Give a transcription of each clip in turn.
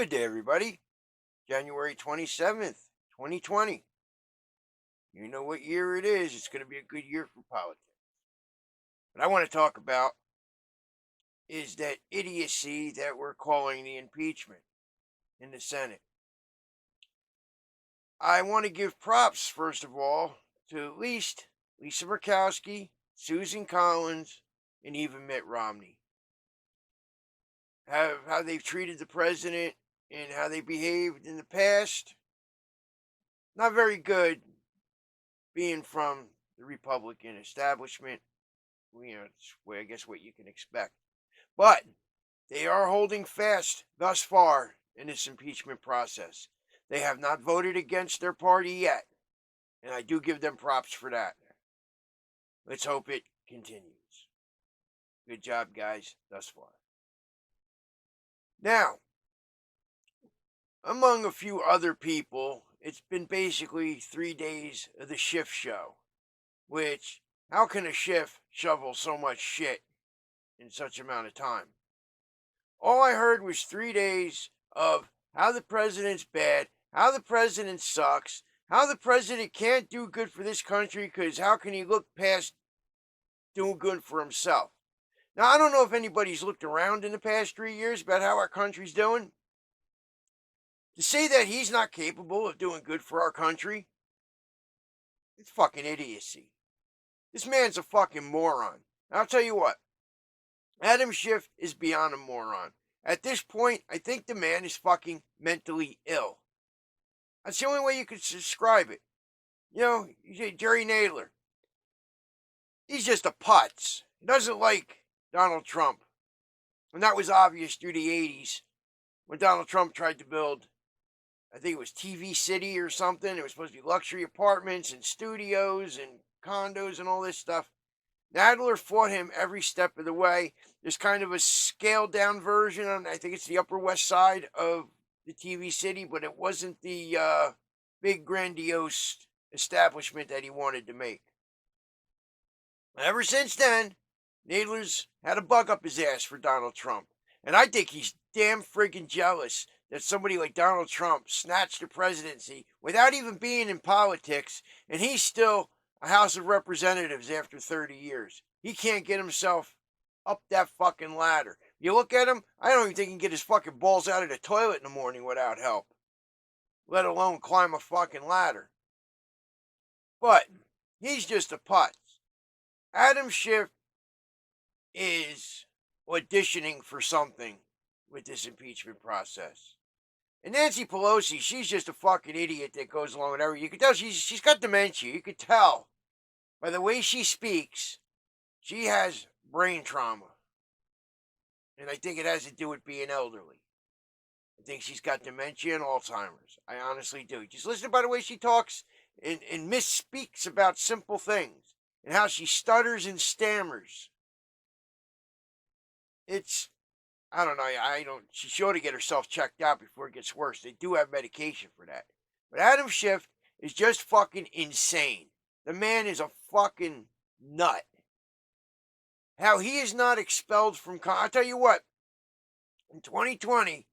Good day, everybody. January 27th, 2020. You know what year it is. It's going to be a good year for politics. What I want to talk about is that idiocy that we're calling the impeachment in the Senate. I want to give props, first of all, to at least Lisa Murkowski, Susan Collins, and even Mitt Romney. How they've treated the president and how they behaved in the past. Not very good being from the Republican establishment. It's I guess what you can expect. But they are holding fast thus far in this impeachment process. They have not voted against their party yet, and I do give them props for that. Let's hope it continues. Good job, guys, thus far. Now, among a few other people, it's been basically 3 days of the Schiff show, which, how can a Schiff shovel so much shit in such amount of time? All I heard was 3 days of how the president's bad, how the president sucks, how the president can't do good for this country because how can he look past doing good for himself? Now, I don't know if anybody's looked around in the past 3 years about how our country's doing. To say that he's not capable of doing good for our country, it's fucking idiocy. This man's a fucking moron. And I'll tell you what, Adam Schiff is beyond a moron. At this point, I think the man is fucking mentally ill. That's the only way you could describe it. You say Jerry Nadler. He's just a putz. He doesn't like Donald Trump. And that was obvious through the 80s when Donald Trump tried to build, I think it was TV City or something. It was supposed to be luxury apartments and studios and condos and all this stuff. Nadler fought him every step of the way. There's kind of a scaled down version on, I think it's the Upper West Side of the TV City, but it wasn't the big grandiose establishment that he wanted to make. Ever since then, Nadler's had a bug up his ass for Donald Trump. And I think he's damn friggin' jealous that somebody like Donald Trump snatched the presidency without even being in politics, and he's still a House of Representatives after 30 years. He can't get himself up that fucking ladder. You look at him, I don't even think he can get his fucking balls out of the toilet in the morning without help, let alone climb a fucking ladder. But he's just a putz. Adam Schiff is auditioning for something with this impeachment process. And Nancy Pelosi, she's just a fucking idiot that goes along with everything. You can tell she's got dementia. You could tell by the way she speaks. She has brain trauma. And I think it has to do with being elderly. I think she's got dementia and Alzheimer's. I honestly do. Just listen by the way she talks and misspeaks about simple things. And how she stutters and stammers. I don't know, she ought to get herself checked out before it gets worse. They do have medication for that. But Adam Schiff is just fucking insane. The man is a fucking nut. How he is not expelled from I'll tell you what, in 2020,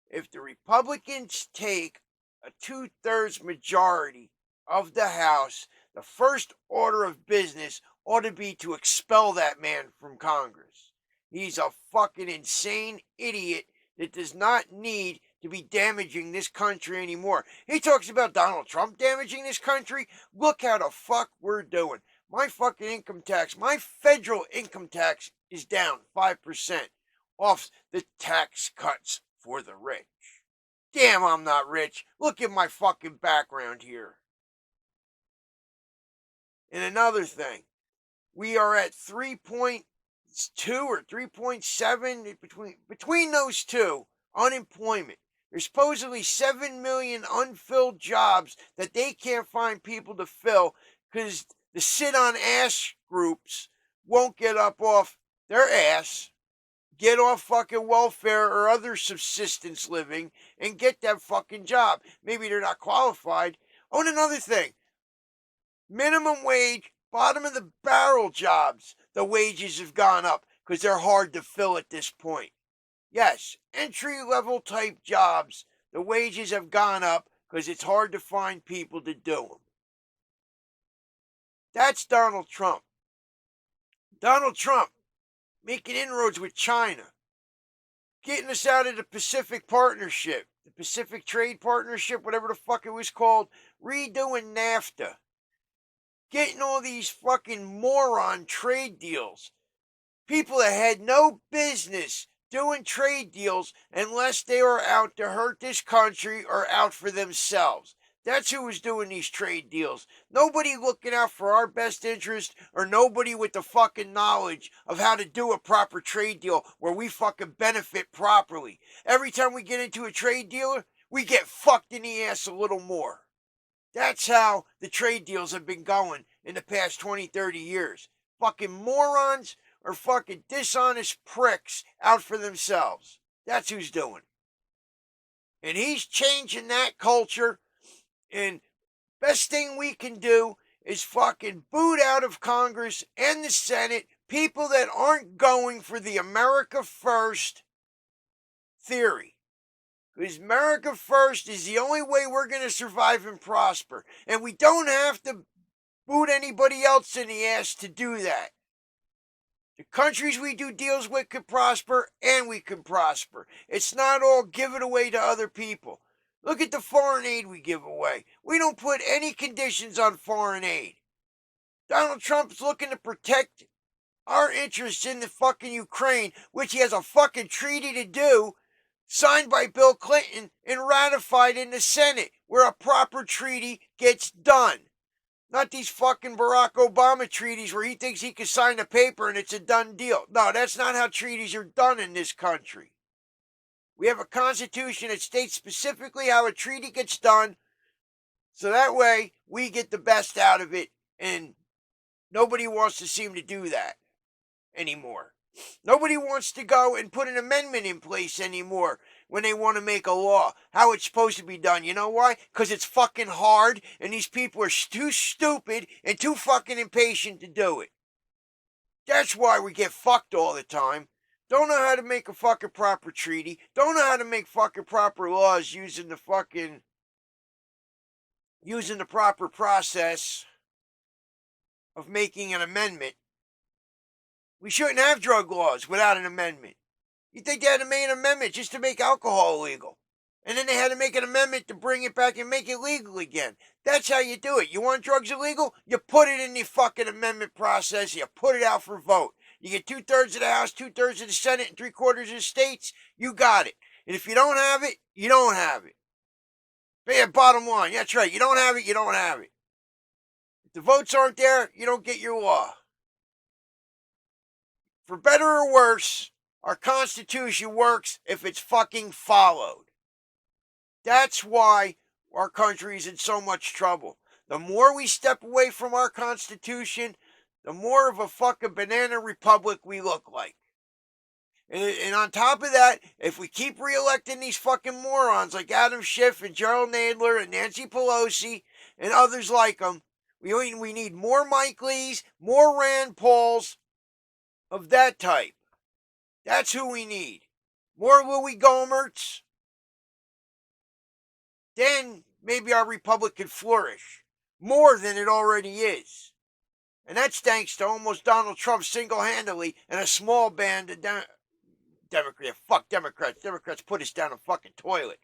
if the Republicans take a 2/3 majority of the House, the first order of business ought to be to expel that man from Congress. He's a fucking insane idiot that does not need to be damaging this country anymore. He talks about Donald Trump damaging this country. Look how the fuck we're doing. My fucking income tax, my federal income tax is down 5% off the tax cuts for the rich. Damn, I'm not rich. Look at my fucking background here. And another thing, we are at 3.2 or 3.7 between those two, unemployment. There's supposedly 7 million unfilled jobs that they can't find people to fill because the sit on ass groups won't get up off their ass, get off fucking welfare or other subsistence living, and get that fucking job. Maybe they're not qualified. Oh, and another thing, minimum wage, bottom of the barrel jobs, the wages have gone up because they're hard to fill at this point. Yes, entry-level type jobs, the wages have gone up because it's hard to find people to do them. That's Donald Trump. Donald Trump making inroads with China, getting us out of the Pacific Partnership, the Pacific Trade Partnership, whatever the fuck it was called, redoing NAFTA, getting all these fucking moron trade deals. People that had no business doing trade deals unless they were out to hurt this country or out for themselves. That's who was doing these trade deals. Nobody looking out for our best interest or nobody with the fucking knowledge of how to do a proper trade deal where we fucking benefit properly. Every time we get into a trade deal, we get fucked in the ass a little more. That's how the trade deals have been going in the past 20, 30 years. Fucking morons or fucking dishonest pricks out for themselves. That's who's doing it. And he's changing that culture. And best thing we can do is fucking boot out of Congress and the Senate people that aren't going for the America First theory. Because America First is the only way we're going to survive and prosper. And we don't have to boot anybody else in the ass to do that. The countries we do deals with can prosper, and we can prosper. It's not all give it away to other people. Look at the foreign aid we give away. We don't put any conditions on foreign aid. Donald Trump's looking to protect our interests in the fucking Ukraine, which he has a fucking treaty to do, signed by Bill Clinton and ratified in the Senate, where a proper treaty gets done. Not these fucking Barack Obama treaties where he thinks he can sign a paper and it's a done deal. No, that's not how treaties are done in this country. We have a constitution that states specifically how a treaty gets done, so that way we get the best out of it, and nobody wants to seem to do that anymore. Nobody wants to go and put an amendment in place anymore when they want to make a law, how it's supposed to be done. You know why? Because it's fucking hard, and these people are too stupid and too fucking impatient to do it. That's why we get fucked all the time. Don't know how to make a fucking proper treaty. Don't know how to make fucking proper laws using the proper process of making an amendment. We shouldn't have drug laws without an amendment. You think they had to make an amendment just to make alcohol illegal? And then they had to make an amendment to bring it back and make it legal again. That's how you do it. You want drugs illegal? You put it in the fucking amendment process. You put it out for vote. You get 2/3 of the House, 2/3 of the Senate, and 3/4 of the states. You got it. And if you don't have it, you don't have it. But yeah, bottom line, that's right. You don't have it, you don't have it. If the votes aren't there, you don't get your law. For better or worse, our Constitution works if it's fucking followed. That's why our country is in so much trouble. The more we step away from our Constitution, the more of a fucking banana republic we look like. And on top of that, if we keep reelecting these fucking morons like Adam Schiff and Gerald Nadler and Nancy Pelosi and others like them, we need more Mike Lees, more Rand Pauls of that type. That's who we need. More Louis Gohmerts. Then maybe our republic could flourish more than it already is. And that's thanks to almost Donald Trump single-handedly and a small band of Democrats. Fuck Democrats. Democrats put us down a fucking toilet.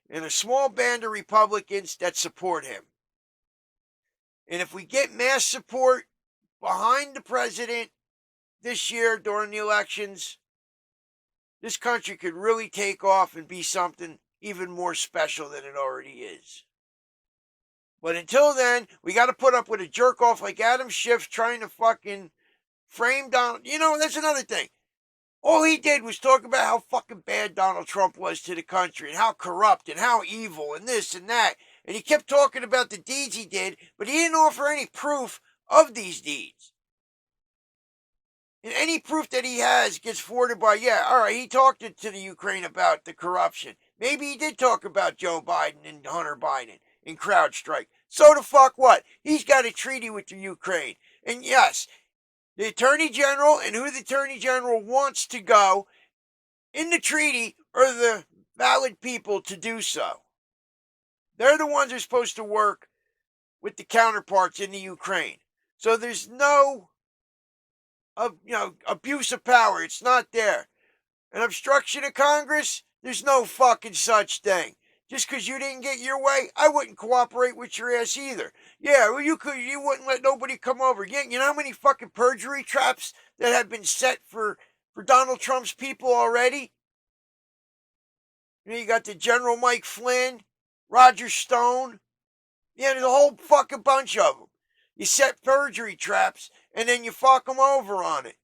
And a small band of Republicans that support him. And if we get mass support behind the president this year during the elections, this country could really take off and be something even more special than it already is. But until then, we got to put up with a jerk off like Adam Schiff trying to fucking frame Donald. You know, that's another thing. All he did was talk about how fucking bad Donald Trump was to the country and how corrupt and how evil and this and that. And he kept talking about the deeds he did, but he didn't offer any proof of these deeds. And any proof that he has gets forwarded by, yeah, all right, he talked to the Ukraine about the corruption. Maybe he did talk about Joe Biden and Hunter Biden and CrowdStrike. So the fuck what? He's got a treaty with the Ukraine. And yes, the Attorney General and who the Attorney General wants to go in the treaty are the valid people to do so. They're the ones who are supposed to work with the counterparts in the Ukraine. So there's no abuse of power. It's not there. An obstruction of Congress, there's no fucking such thing. Just because you didn't get your way, I wouldn't cooperate with your ass either. Yeah, well, you wouldn't let nobody come over. You know how many fucking perjury traps that have been set for Donald Trump's people already? You got the General Mike Flynn, Roger Stone. Yeah, there's a whole fucking bunch of them. You set perjury traps, and then you fuck them over on it.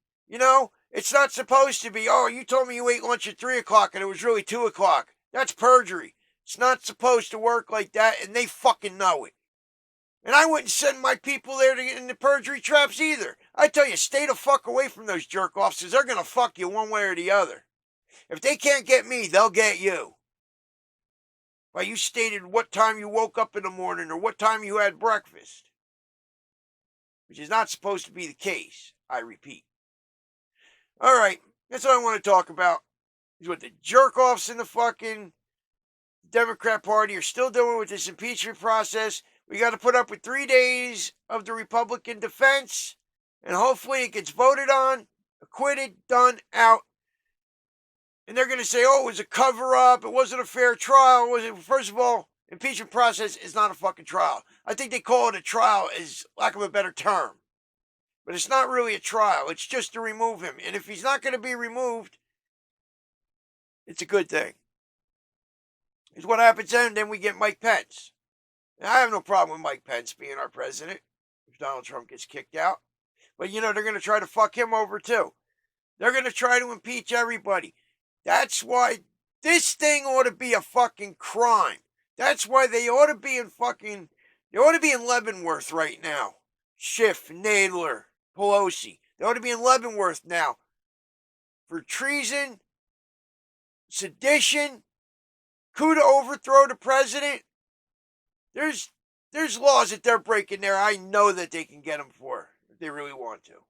It's not supposed to be, oh, you told me you ate lunch at 3 o'clock, and it was really 2 o'clock. That's perjury. It's not supposed to work like that, and they fucking know it. And I wouldn't send my people there to get into perjury traps either. I tell you, stay the fuck away from those jerk-offs, because they're going to fuck you one way or the other. If they can't get me, they'll get you. Well, you stated what time you woke up in the morning or what time you had breakfast. Which is not supposed to be the case, I repeat. All right, that's what I want to talk about. Is what the jerk-offs in the fucking Democrat Party are still doing with this impeachment process. We got to put up with 3 days of the Republican defense, and hopefully it gets voted on, acquitted, done, out. And they're going to say, oh, it was a cover-up, it wasn't a fair trial. First of all, impeachment process is not a fucking trial. I think they call it a trial as lack of a better term. But it's not really a trial. It's just to remove him. And if he's not going to be removed, it's a good thing. It's what happens then we get Mike Pence. Now, I have no problem with Mike Pence being our president if Donald Trump gets kicked out. But, they're going to try to fuck him over too. They're going to try to impeach everybody. That's why this thing ought to be a fucking crime. That's why they ought to be in Leavenworth right now. Schiff, Nadler, Pelosi. They ought to be in Leavenworth now for treason, sedition, coup to overthrow the president. There's laws that they're breaking there. I know that they can get them for if they really want to.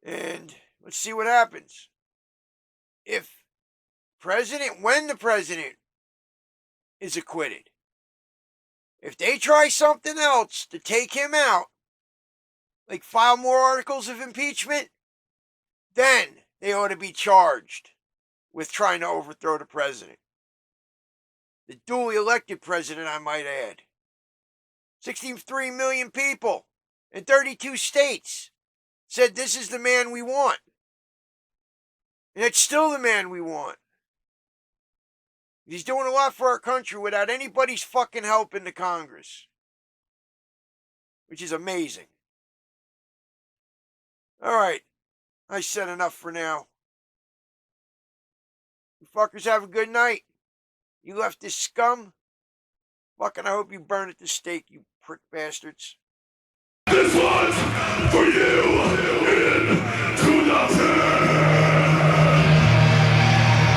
And let's see what happens. When the president is acquitted, if they try something else to take him out, like file more articles of impeachment, then they ought to be charged with trying to overthrow the president. The duly elected president, I might add. 63 million people in 32 states said this is the man we want. And it's still the man we want. He's doing a lot for our country without anybody's fucking help in the Congress. Which is amazing. All right. I said enough for now. You fuckers have a good night. You left this scum. Fucking I hope you burn at the stake, you prick bastards. This was for you in 2010.